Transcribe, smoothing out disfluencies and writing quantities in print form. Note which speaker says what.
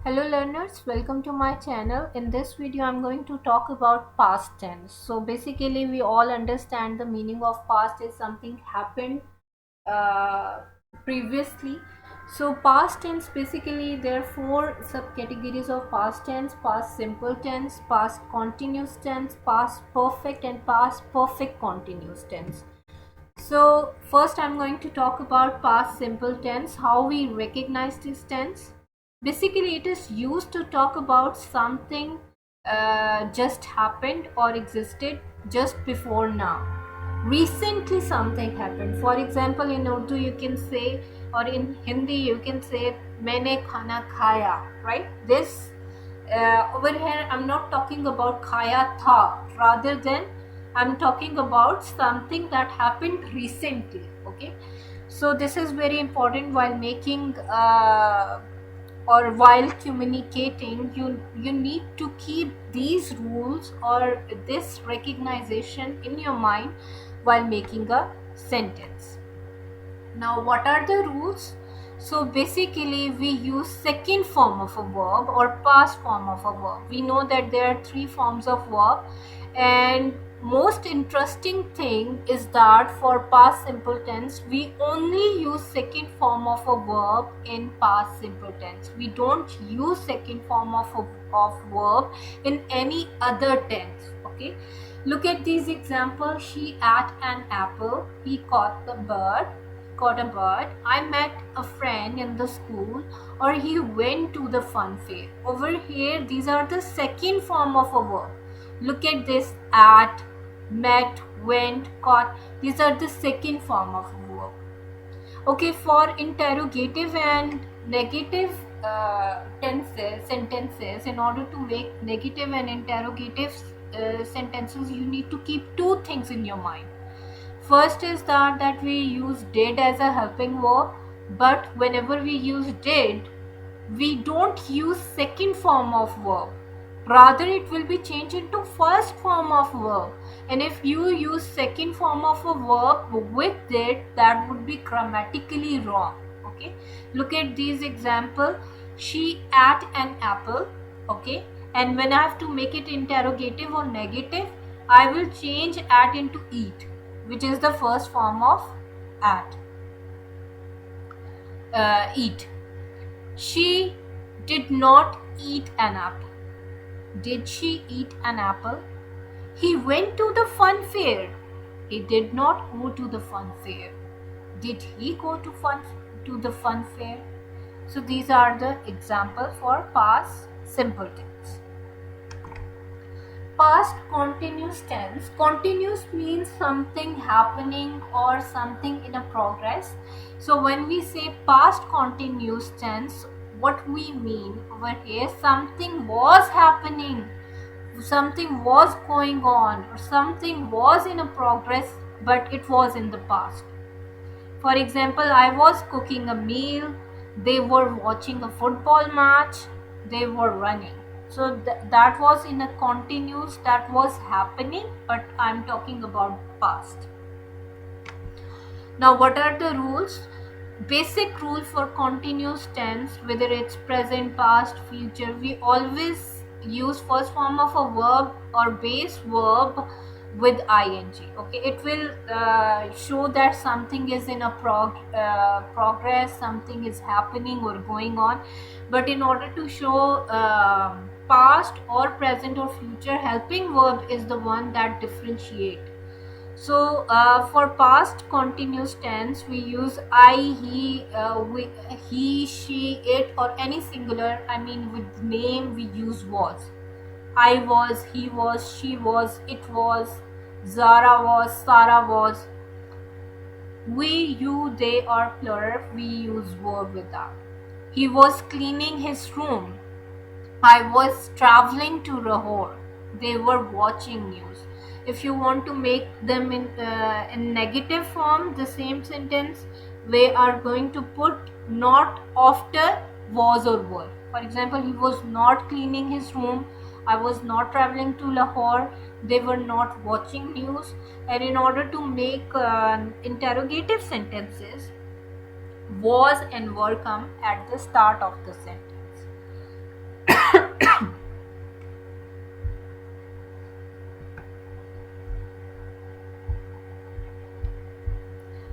Speaker 1: Hello learners, welcome to my channel. In this video I'm going to talk about past tense. So basically we all understand the meaning of past is something happened uh, previously. So past tense, basically there are four subcategories of past tense: past simple tense, past continuous tense, past perfect, and past perfect continuous tense. So first I'm going to talk about past simple tense, how we recognize this tense. Basically it is used to talk about something just happened or existed just before now. Recently something happened. For example, in Urdu you can say, or in Hindi you can say maine khana khaya, right? This over here I'm not talking about khaya tha, rather than I'm talking about something that happened recently. Okay, so this is very important while making or while communicating. You need to keep these rules or this recognition in your mind while making a sentence. Now what are the rules? So basically we use second form of a verb or past form of a verb. We know that there are three forms of verb, and most interesting thing is that for past simple tense we only use second form of a verb in past simple tense. We don't use second form of verb in any other tense. Okay, look at these examples. She ate an apple, he caught a bird, I met a friend in the school, or he went to the fun fair. Over here, these are the second form of a verb. Look at this: at, met, went, caught. These are the second form of a verb. Okay, for interrogative and negative sentences, in order to make negative and interrogative sentences, you need to keep two things in your mind. First is that we use did as a helping verb, but whenever we use did, we don't use second form of verb. Rather, it will be changed into first form of verb. And if you use second form of a verb with did, that would be grammatically wrong. Okay, look at these example. She ate an apple. Okay, and when I have to make it interrogative or negative, I will change at into eat, which is the first form of at. Eat. She did not eat an apple. Did she eat an apple? He went to the fun fair. He did not go to the fun fair. Did he go to the fun fair? So these are the examples for past simple tense. Past continuous tense. Continuous means something happening or something in a progress. So when we say past continuous tense, what we mean over here, something was happening, something was going on, or something was in a progress, but it was in the past. For example, I was cooking a meal, they were watching a football match, they were running. So that was in a continuous, that was happening, but I'm talking about past. Now what are the rules? Basic rule for continuous tense, whether it's present, past, future, we always use first form of a verb or base verb with ing. Okay, it will show that something is in a progress, something is happening or going on. But in order to show past or present or future, helping verb is the one that differentiate. So for past continuous tense, we use I, he, she, it, or any singular. I mean, with name we use was. I was, he was, she was, it was, Zara was, Sarah was. We, you, they, or plural, we use verb with that. He was cleaning his room. I was traveling to Lahore. They were watching news. If you want to make them in negative form, the same sentence, we are going to put not after was or were. For example, he was not cleaning his room. I was not traveling to Lahore. They were not watching news. And in order to make interrogative sentences, was and were come at the start of the sentence.